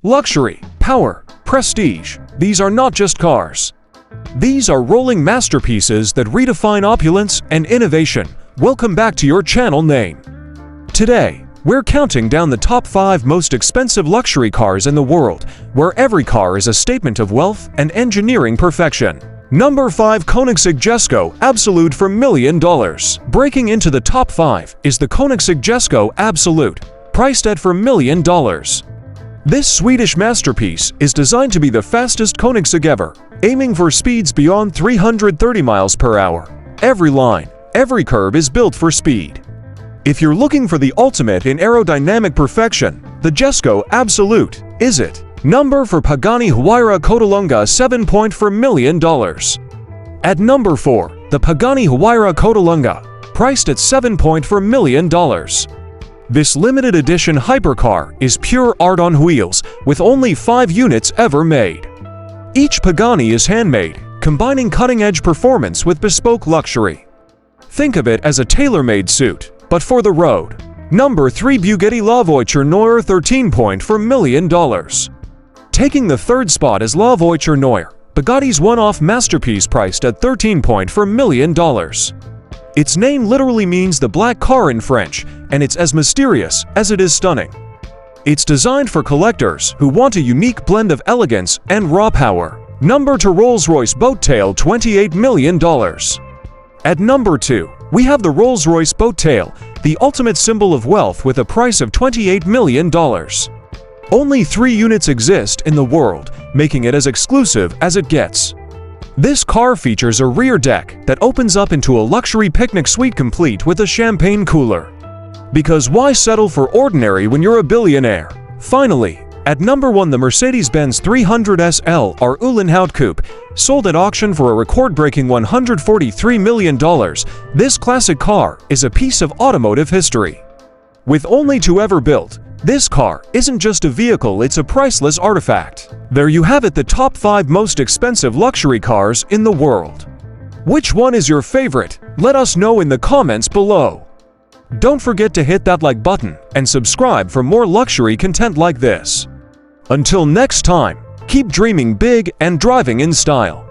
Luxury, power, prestige, these are not just cars. These are rolling masterpieces that redefine opulence and innovation. Welcome back to your channel name. Today, we're counting down the top 5 most expensive luxury cars in the world, where every car is a statement of wealth and engineering perfection. Number 5. Koenigsegg Jesko Absolute for $1 million. Breaking into the top 5 is the Koenigsegg Jesko Absolute, priced at $1 million. This Swedish masterpiece is designed to be the fastest Koenigsegg ever, aiming for speeds beyond 330 miles per hour. Every line, every curve is built for speed. If you're looking for the ultimate in aerodynamic perfection, the Jesko Absolute is it. Number 4. Pagani Huayra Codalunga 7 for $1 million. At number 4, the Pagani Huayra Codalunga, priced at 7 for $1 million. This limited edition hypercar is pure art on wheels, with only 5 units ever made. Each Pagani is handmade, combining cutting-edge performance with bespoke luxury. Think of it as a tailor-made suit, but for the road. Number 3. Bugatti La Voiture Noire 13 for $1 million. Taking the third spot is La Voiture Noire, Bugatti's one-off masterpiece priced at 13 for $1 million. Its name literally means the black car in French, and it's as mysterious as it is stunning. It's designed for collectors who want a unique blend of elegance and raw power. Number 2. Rolls-Royce Boat Tail $28 million. At number 2, we have the Rolls-Royce Boat Tail, the ultimate symbol of wealth with a price of $28 million. Only 3 units exist in the world, making it as exclusive as it gets. This car features a rear deck that opens up into a luxury picnic suite complete with a champagne cooler. Because why settle for ordinary when you're a billionaire? Finally, at number 1, the Mercedes-Benz 300 SL R Uhlenhaut Coupe, sold at auction for a record-breaking $143 million. This classic car is a piece of automotive history. With only 2 ever built, this car isn't just a vehicle, it's a priceless artifact. There you have it, the top 5 most expensive luxury cars in the world. Which one is your favorite? Let us know in the comments below. Don't forget to hit that like button and subscribe for more luxury content like this. Until next time, keep dreaming big and driving in style.